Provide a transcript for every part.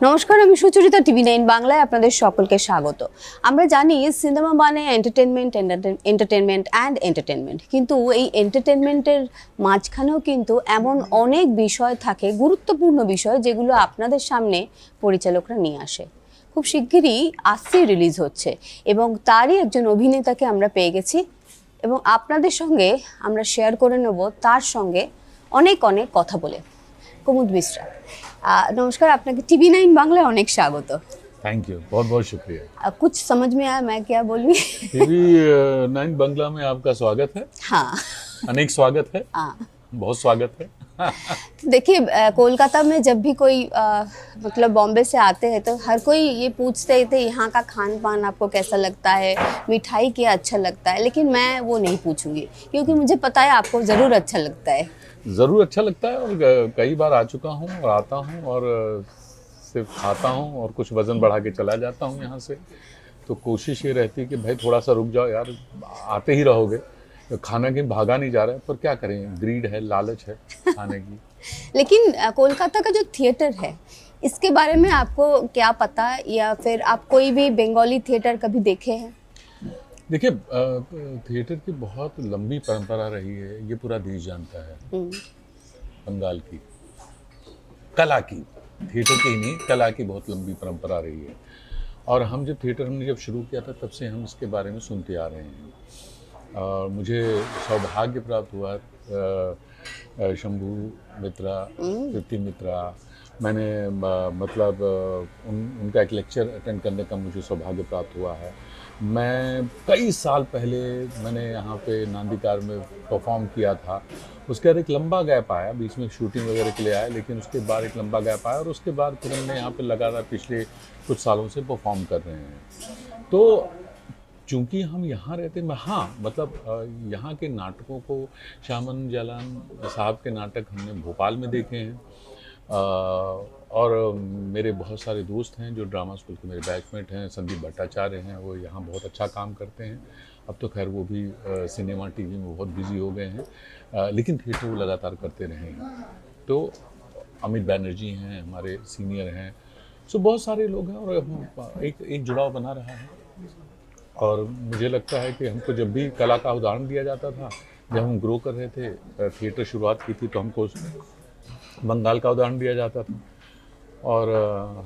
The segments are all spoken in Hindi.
নমস্কার, আমি সুচরিতা, TV9 বাংলায় আপনাদের সকলকে স্বাগত। আমরা জানি সিনেমা মানে এন্টারটেনমেন্ট কিন্তু এই এন্টারটেনমেন্টের মাঝখানেও কিন্তু এমন অনেক বিষয় থাকে, গুরুত্বপূর্ণ বিষয়, যেগুলো আপনাদের সামনে পরিচালকরা নিয়ে আসে। খুব শিগগিরই আসছে রিলিজ হচ্ছে এবং তারই একজন অভিনেতাকে আমরা পেয়ে গেছি এবং আপনাদের সঙ্গে আমরা শেয়ার করে নেব তার সঙ্গে অনেক অনেক কথা বলে। कुमुद मिश्रा, नमस्कार, आपने TV9 बांग्ला अनेक स्वागत। थैंक यू, बहुत बहुत शुक्रिया। कुछ समझ में आया मैं क्या बोलूँ? TV9 बांग्ला में आपका स्वागत है। हाँ, अनेक स्वागत है। हाँ, बहुत स्वागत है। देखिए, कोलकाता में जब भी कोई मतलब बॉम्बे से आते हैं तो हर कोई ये पूछते थे यहाँ का खान पान आपको कैसा लगता है, मिठाई क्या अच्छा लगता है, लेकिन मैं वो नहीं पूछूंगी क्योंकि मुझे पता है आपको ज़रूर अच्छा लगता है। ज़रूर अच्छा लगता है और कई बार आ चुका हूँ और आता हूँ और सिर्फ खाता हूँ और कुछ वज़न बढ़ा के चला जाता हूँ यहाँ से। तो कोशिश ये रहती है कि भाई थोड़ा सा रुक जाओ यार, आते ही रहोगे, खाना कहीं भागा नहीं जा रहा है, पर क्या करें, ग्रीड है, लालच है खाने की। लेकिन कोलकाता का जो थिएटर है, इसके बारे में आपको क्या पता, या फिर आप कोई भी बंगाली थिएटर कभी देखे हैं? देखिए, थिएटर की बहुत लंबी परंपरा रही है, ये पूरा देश जानता है। बंगाल की कला की, थिएटर की ही नहीं, कला की बहुत लंबी परंपरा रही है। और हम जब थिएटर हमने जब शुरू किया था तब से हम इसके बारे में सुनते आ रहे हैं। और मुझे सौभाग्य प्राप्त हुआ शंभू मित्रा, कृति मित्रा, मैंने मतलब उनका एक लेक्चर अटेंड करने का मुझे सौभाग्य प्राप्त हुआ है। मैं कई साल पहले मैंने यहाँ पे नांदीकार में परफॉर्म किया था। उसके बाद एक लंबा गैप आया, बीच में शूटिंग वगैरह के लिए आया, लेकिन उसके बाद एक लंबा गैप आया और उसके बाद फिर हमने यहाँ पे लगातार पिछले कुछ सालों से परफॉर्म कर रहे हैं। तो चूँकि हम यहाँ रहते हैं, हाँ मतलब यहाँ के नाटकों को, श्यामन जालान साहब के नाटक हमने भोपाल में देखे हैं। और मेरे बहुत सारे दोस्त हैं जो ड्रामा स्कूल के मेरे बैचमेट हैं, संदीप भट्टाचार्य हैं, वो यहाँ बहुत अच्छा काम करते हैं। अब तो खैर वो भी सिनेमा टीवी में बहुत बिजी हो गए हैं, लेकिन थिएटर वो लगातार करते रहे हैं। तो अमित बैनर्जी हैं हमारे सीनियर हैं, सो बहुत सारे लोग हैं और एक जुड़ाव बना रहा है। और मुझे लगता है कि हमको जब भी कला का उदाहरण दिया जाता था, जब हम ग्रो कर रहे थे, थिएटर शुरुआत की थी, तो हमको बंगाल का उदाहरण दिया जाता था और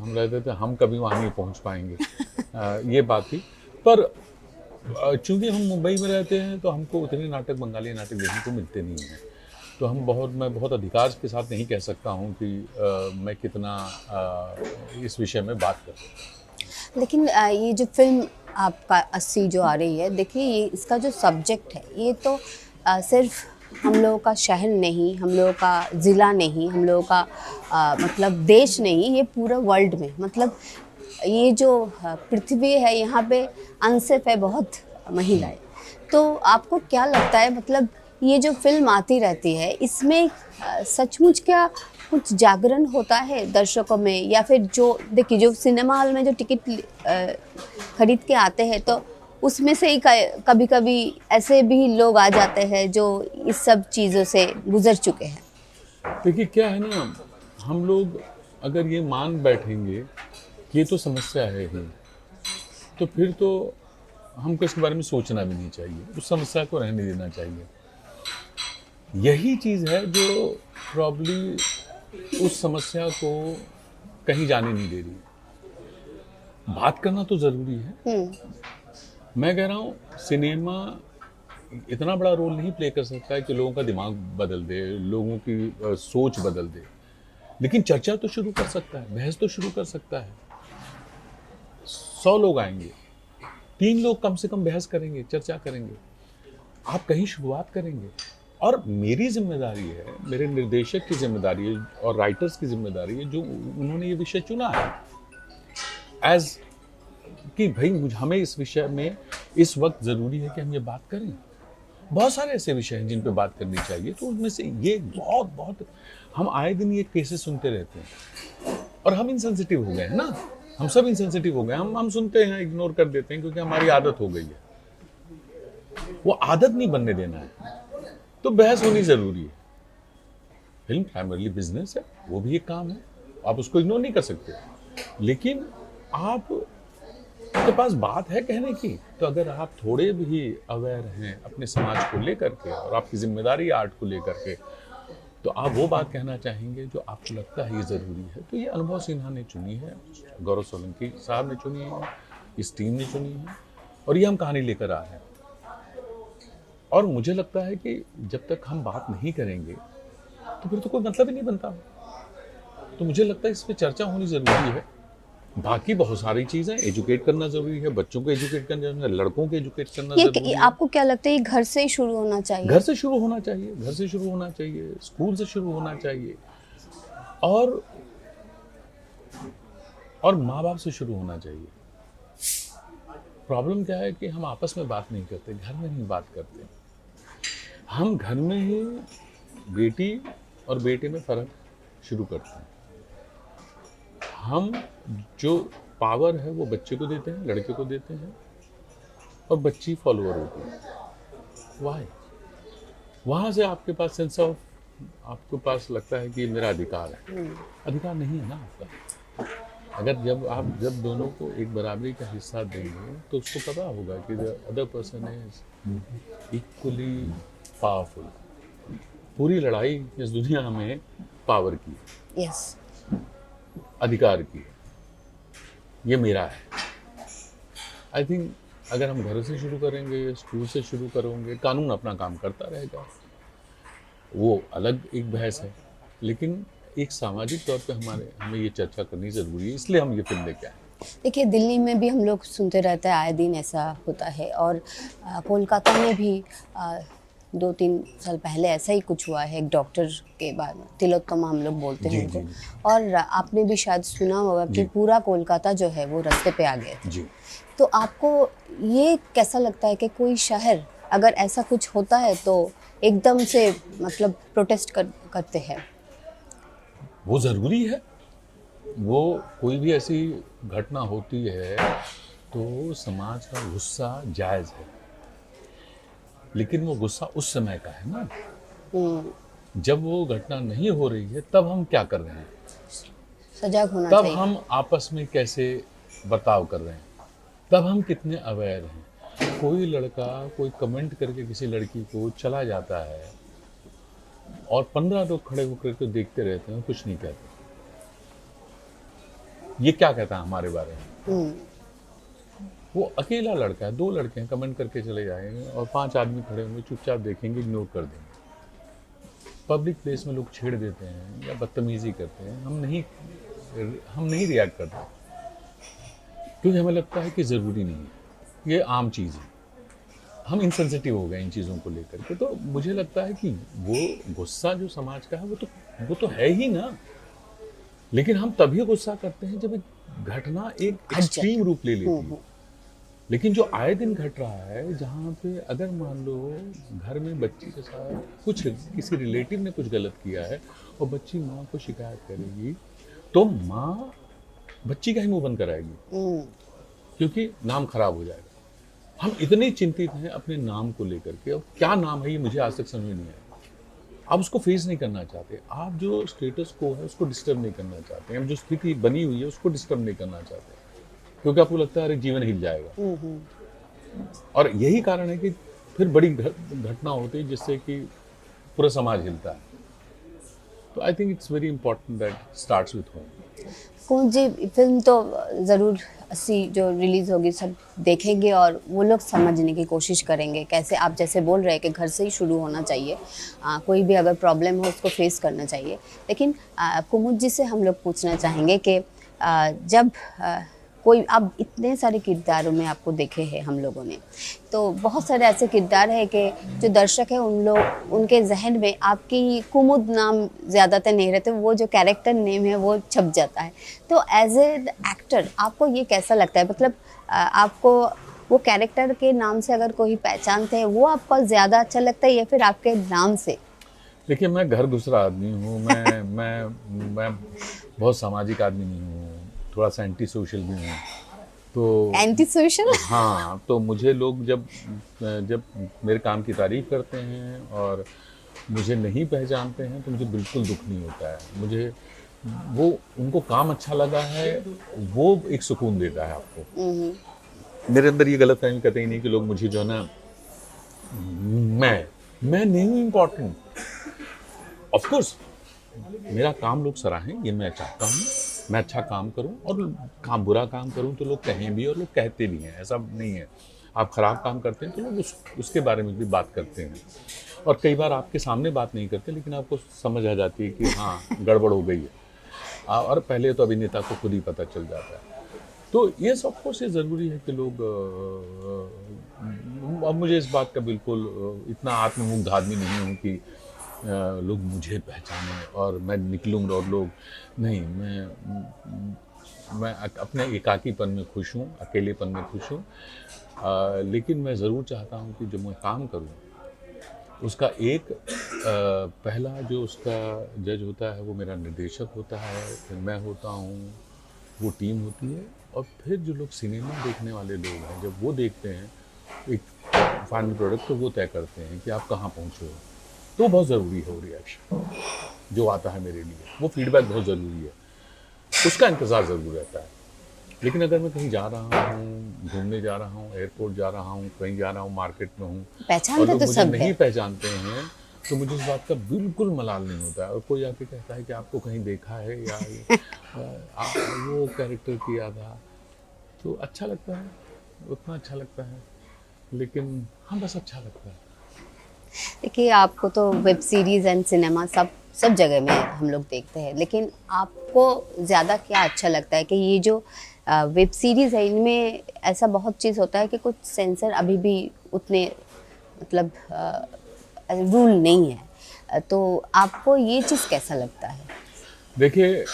हम रहते थे हम कभी वहाँ नहीं पहुँच पाएंगे। ये बात थी। पर चूँकि हम मुंबई में रहते हैं तो हमको उतने नाटक, बंगाली नाटक देखने को मिलते नहीं हैं। तो मैं बहुत अधिकार के साथ नहीं कह सकता हूँ कि मैं कितना इस विषय में बात करूँ। लेकिन ये जो फिल्म आपका 80 जो आ रही है, देखिए ये इसका जो सब्जेक्ट है, ये तो सिर्फ हम लोगों का शहर नहीं, हम लोगों का ज़िला नहीं, हम लोगों का मतलब देश नहीं, ये पूरा वर्ल्ड में, मतलब ये जो पृथ्वी है यहाँ पे अनसेफ है बहुत महिलाएं। तो आपको क्या लगता है, मतलब ये जो फिल्म आती रहती है, इसमें सचमुच क्या कुछ जागरण होता है दर्शकों में, या फिर जो देखिए जो सिनेमा हॉल में जो टिकट खरीद के आते हैं तो उसमें से ही कभी कभी ऐसे भी लोग आ जाते हैं जो इस सब चीज़ों से गुजर चुके हैं। देखिए क्या है ना, हम लोग अगर ये मान बैठेंगे कि ये तो समस्या है ही, तो फिर तो हमको इसके बारे में सोचना भी नहीं चाहिए, उस समस्या को रहने देना चाहिए। यही चीज़ है जो प्रॉब्ली उस समस्या को कहीं जाने नहीं दे रही। बात करना तो ज़रूरी है। मैं कह रहा हूँ सिनेमा इतना बड़ा रोल नहीं प्ले कर सकता है कि लोगों का दिमाग बदल दे, लोगों की सोच बदल दे, लेकिन चर्चा तो शुरू कर सकता है, बहस तो शुरू कर सकता है। 100 लोग आएंगे, 3 लोग कम से कम बहस करेंगे, चर्चा करेंगे, आप कहीं शुरुआत करेंगे। और मेरी जिम्मेदारी है, मेरे निर्देशक की जिम्मेदारी है और राइटर्स की जिम्मेदारी है जो उन्होंने ये विषय चुना है एज कि भाई हमें इस विषय में इस वक्त ज़रूरी है कि हम ये बात करें। बहुत सारे ऐसे विषय हैं जिन पे बात करनी चाहिए, तो उनमें से ये बहुत हम आए दिन ये केसेस सुनते रहते हैं और हम इनसेंसिटिव हो गए हैं ना, हम सब इनसेंसिटिव हो गए, हम सुनते हैं, इग्नोर कर देते हैं क्योंकि हमारी आदत हो गई है। वो आदत नहीं बनने देना है, तो बहस होनी ज़रूरी है। फिल्म प्राइमरली बिजनेस है, वो भी एक काम है, आप उसको इग्नोर नहीं कर सकते। लेकिन आपके पास बात है कहने की, तो अगर आप थोड़े भी अवेयर हैं अपने समाज को लेकर के और आपकी जिम्मेदारी आर्ट को लेकर के, तो आप वो बात कहना चाहेंगे जो आपको लगता है ये ज़रूरी है। तो ये अनुभव सिन्हा ने चुनी है, गौरव सोलंकी साहब ने चुनी है, इस टीम ने चुनी है, और ये हम कहानी लेकर आ रहे हैं। और मुझे लगता है कि जब तक हम बात नहीं करेंगे तो फिर तो कोई मतलब ही नहीं बनता। तो मुझे लगता है इस पर चर्चा होनी ज़रूरी है। बाकी बहुत सारी चीज़ें, एजुकेट करना ज़रूरी है, बच्चों को एजुकेट करना ज़रूरी है, लड़कों को एजुकेट करना ज़रूरी है। आपको क्या लगता है ये घर से ही शुरू होना चाहिए? घर से शुरू होना चाहिए, घर से शुरू होना चाहिए, स्कूल से शुरू होना चाहिए, और माँ बाप से शुरू होना चाहिए। प्रॉब्लम क्या है कि हम आपस में बात नहीं करते, घर में नहीं बात करते। हम घर में ही बेटी और बेटे में फ़र्क शुरू करते हैं। हम जो पावर है वो बच्चे को देते हैं, लड़के को देते हैं, और बच्ची फॉलोअर होती है। वाई? वहाँ से आपके पास सेंस ऑफ, आपके पास लगता है कि मेरा अधिकार है। अधिकार नहीं है ना आपका। अगर जब दोनों को एक बराबरी का हिस्सा देंगे तो उसको पता होगा कि the other person is equally powerful. पूरी लड़ाई इस दुनिया में पावर की है, यस, अधिकार की है। ये मेरा है। आई थिंक अगर हम घर से शुरू करेंगे, स्कूल से शुरू करेंगे, कानून अपना काम करता रहेगा, वो अलग एक बहस है, लेकिन एक सामाजिक तौर पे हमें ये चर्चा करनी ज़रूरी है, इसलिए हम ये फिल्म लेके आए। देखिए दिल्ली में भी हम लोग सुनते रहते हैं, आए दिन ऐसा होता है, और कोलकाता में भी 2-3 साल पहले ऐसा ही कुछ हुआ है। एक डॉक्टर के बाद तिलोत्तमा हम लोग बोलते हैं जी, उनको, जी। और आपने भी शायद सुना होगा कि जी। पूरा कोलकाता जो है वो रास्ते पे आ गए थे। जी। तो आपको ये कैसा लगता है कि कोई शहर अगर ऐसा कुछ होता है तो एकदम से मतलब प्रोटेस्ट करते हैं? वो ज़रूरी है। वो कोई भी ऐसी घटना होती है तो समाज का गुस्सा जायज़ है, लेकिन वो गुस्सा उस समय का है ना। जब वो घटना नहीं हो रही है तब हम क्या कर रहे हैं, सजग होना तब चाहिए। हम आपस में कैसे बर्ताव कर रहे हैं, तब हम कितने अवेयर हैं। कोई लड़का कोई कमेंट करके किसी लड़की को चला जाता है और 15 लोग खड़े होकर के देखते रहते हैं, कुछ नहीं कहते। ये क्या कहता है हमारे बारे में? वो अकेला लड़का है, 2 लड़के हैं, कमेंट करके चले जाएंगे और 5 आदमी खड़े होंगे, चुपचाप देखेंगे, इग्नोर कर देंगे। पब्लिक प्लेस में लोग छेड़ देते हैं या बदतमीजी करते हैं, हम नहीं रिएक्ट करते, क्योंकि हमें लगता है कि ज़रूरी नहीं है, ये आम चीज़ है। हम इनसेंसिटिव हो गए इन चीज़ों को लेकर के। तो मुझे लगता है कि वो गुस्सा जो समाज का है वो तो है ही ना, लेकिन हम तभी गुस्सा करते हैं जब एक घटना एक एक्सट्रीम रूप ले लेती है। लेकिन जो आए दिन घट रहा है, जहाँ पे अगर मान लो घर में बच्ची के साथ किसी रिलेटिव ने कुछ गलत किया है और बच्ची माँ को शिकायत करेगी, तो माँ बच्ची का ही मुंह बंद कराएगी, क्योंकि नाम खराब हो जाएगा। हम इतने चिंतित हैं अपने नाम को लेकर के। अब क्या नाम है ये मुझे आज तक समझ में नहीं आया। आप उसको फेस नहीं करना चाहते, आप जो स्टेटस को है उसको डिस्टर्ब नहीं करना चाहते, हम जो स्थिति बनी हुई है उसको डिस्टर्ब नहीं करना चाहते, क्योंकि आपको लगता है अरे जीवन हिल जाएगा। और यही कारण है कि फिर बड़ी घटना होती है जिससे कि पूरा समाज हिलता है। तो I think it's very important that starts with home. कौन जी फिल्म तो ज़रूर 80 जो रिलीज़ होगी सब देखेंगे और वो लोग समझने की कोशिश करेंगे कैसे आप जैसे बोल रहे हैं कि घर से ही शुरू होना चाहिए। कोई भी अगर प्रॉब्लम हो उसको फेस करना चाहिए। लेकिन कुमुद जी से हम लोग पूछना चाहेंगे कि जब कोई अब इतने सारे किरदारों में आपको देखे हैं हम लोगों ने, तो बहुत सारे ऐसे किरदार हैं कि जो दर्शक है उनके जहन में आपकी कुमुद नाम ज़्यादातर नहीं रहते, वो जो कैरेक्टर नेम है वो छप जाता है। तो एज ए एक्टर आपको ये कैसा लगता है, मतलब आपको वो कैरेक्टर के नाम से अगर कोई पहचानते हैं वो आपको ज़्यादा अच्छा लगता है या फिर आपके नाम से? देखिए, मैं घर घुसरा आदमी हूँ, मैं बहुत सामाजिक आदमी नहीं हूँ, थोड़ा सा एंटी सोशल भी हूँ। तो एंटी सोशल? हाँ, तो मुझे लोग जब मेरे काम की तारीफ करते हैं और मुझे नहीं पहचानते हैं तो मुझे बिल्कुल दुख नहीं होता है। मुझे वो उनको काम अच्छा लगा है, वो एक सुकून देता है आपको। मेरे अंदर ये गलतफहमी कतई नहीं कि लोग मुझे जो है ना, मैं नहीं हूँ इम्पोर्टेंट। ऑफ कोर्स मेरा काम लोग सराहें, ये मैं चाहता हूँ, मैं अच्छा काम करूं, और बुरा काम करूं तो लोग कहें भी और लोग कहते भी हैं, ऐसा नहीं है। आप खराब काम करते हैं तो लोग उसके बारे में भी बात करते हैं, और कई बार आपके सामने बात नहीं करते, लेकिन आपको समझ आ जाती है कि हाँ गड़बड़ हो गई है, और पहले तो अभिनेता को खुद ही पता चल जाता है। तो ये सब कुछ ये ज़रूरी है कि लोग अब मुझे इस बात का बिल्कुल इतना आत्ममुग्ध आदमी नहीं हूँ कि लोग मुझे पहचाने और मैं निकलूँ और लोग नहीं। मैं अपने एकाकीपन में खुश हूँ, अकेलेपन में खुश हूँ, लेकिन मैं ज़रूर चाहता हूँ कि जब मैं काम करूँ उसका एक पहला जो उसका जज होता है वो मेरा निर्देशक होता है, फिर मैं होता हूँ, वो टीम होती है, और फिर जो लोग सिनेमा देखने वाले लोग हैं जब वो देखते हैं एक फाइनल प्रोडक्ट तो वो तय करते हैं कि आप कहाँ पहुँचे हो। तो बहुत ज़रूरी है वो रिएक्शन जो आता है मेरे लिए, वो फीडबैक बहुत ज़रूरी है, उसका इंतज़ार ज़रूर रहता है। लेकिन अगर मैं कहीं जा रहा हूँ, घूमने जा रहा हूँ, एयरपोर्ट जा रहा हूँ, कहीं जा रहा हूँ, मार्केट में हूँ, और लोग तो मुझे सब नहीं है। पहचानते हैं, तो मुझे इस बात का बिल्कुल मलाल नहीं होता है। और कोई आके कहता है कि आपको कहीं देखा है या वो कैरेक्टर किया था, तो अच्छा लगता है, उतना अच्छा लगता है, लेकिन हाँ बस अच्छा लगता है। देखिए, आपको तो वेब सीरीज़ एंड सिनेमा सब जगह में हम लोग देखते हैं, लेकिन आपको ज़्यादा क्या अच्छा लगता है कि ये जो वेब सीरीज़ है इनमें ऐसा बहुत चीज़ होता है कि कुछ सेंसर अभी भी उतने मतलब रूल नहीं है, तो आपको ये चीज़ कैसा लगता है? देखिए,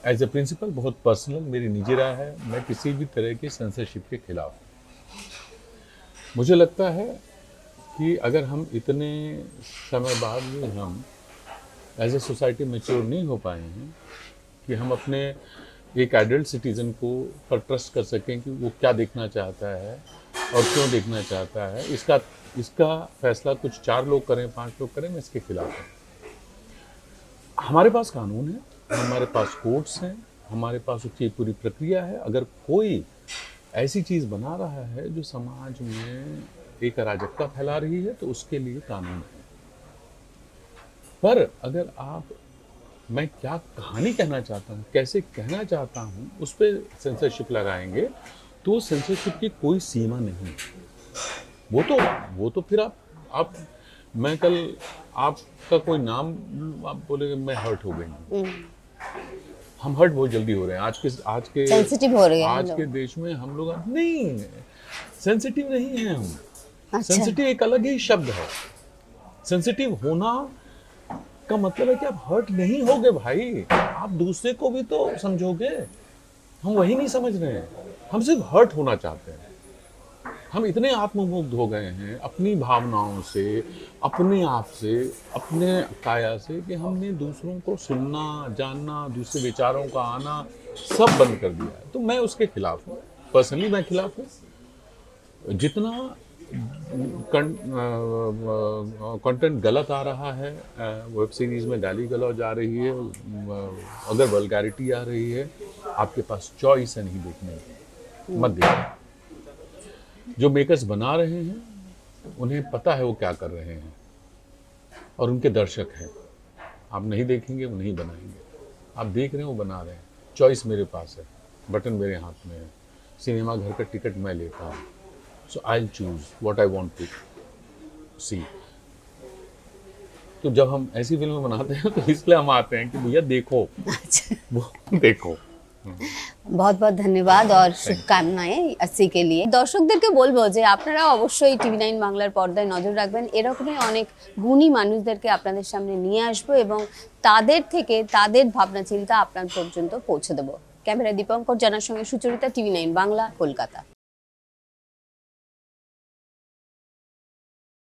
एज ए प्रिंसिपल बहुत पर्सनल मेरी निजी राय है, मैं किसी भी तरह की सेंसरशिप के खिलाफ हूँ। मुझे लगता है कि अगर हम इतने समय बाद भी हम एज ए सोसाइटी मैच्योर नहीं हो पाए हैं कि हम अपने एक एडल्ट सिटीज़न को पर ट्रस्ट कर सकें कि वो क्या देखना चाहता है और क्यों देखना चाहता है, इसका फैसला कुछ 4 लोग करें, 5 लोग करें, मैं इसके खिलाफ हूँ। हमारे पास कानून है, हमारे पास कोर्ट्स हैं, हमारे पास उसकी पूरी प्रक्रिया है। अगर कोई ऐसी चीज़ बना रहा है जो समाज में एक अराजकता फैला रही है तो उसके लिए कानून है। पर अगर मैं क्या कहानी कहना चाहता हूँ, कैसे कहना चाहता हूँ, उस पर सेंसरशिप लगाएंगे तो सेंसरशिप की कोई सीमा नहीं। वो तो फिर आप मैं कल आपका कोई नाम आप बोलेंगे मैं हर्ट हो गई। हम हर्ट बहुत जल्दी हो रहे हैं आज के सेंसिटिव हो रहे हैं आज के देश में। हम लोग नहीं सेंसिटिव नहीं है हम। अच्छा। सेंसिटिव एक अलग ही शब्द है। सेंसिटिव होना का मतलब है कि आप हर्ट नहीं होगे भाई, आप दूसरे को भी तो समझोगे। हम वही नहीं समझ रहे हैं, हम सिर्फ हर्ट होना चाहते हैं। हम इतने आत्ममुग्ध हो गए हैं अपनी भावनाओं से, अपने आप से, अपने काया से, कि हमने दूसरों को सुनना, जानना, दूसरे विचारों का आना सब बंद कर दिया है। तो मैं उसके खिलाफ हूँ, पर्सनली मैं खिलाफ हूँ। जितना कंटेंट गलत आ रहा है, वेब सीरीज़ में गाली गलौज आ रही है, अगर वल्गैरिटी आ रही है, आपके पास चॉइस है नहीं देखने की, मत देखिए। जो मेकर्स बना रहे हैं उन्हें पता है वो क्या कर रहे हैं, और उनके दर्शक हैं। आप नहीं देखेंगे वो नहीं बनाएंगे, आप देख रहे हैं वो बना रहे हैं। चॉइस मेरे पास है, बटन मेरे हाथ में है, सिनेमा घर का टिकट मैं लेता हूँ, so I will choose what I want to see. तो जब हम ऐसी फिल्में बनाते हैं तो इसलिए हम आते हैं कि भैया देखो, वो देखो। बहुत बहुत ধন্যবাদ और শুভকামনায় 80 के लिए। দর্শকদেরকে বলবো যে আপনারা অবশ্যই টিভি9 বাংলার পর্দায় নজর রাখবেন। এরকমই অনেক গুণী মানুষদেরকে আপনাদের সামনে নিয়ে আসবো এবং তাদের থেকে তাদের ভাবনা চিন্তা আপনার পর্যন্ত পৌঁছে দেবো। ক্যামেরা দীপঙ্কর জানার সঙ্গে সুচরিতা, টিভি9 বাংলা, কলকাতা।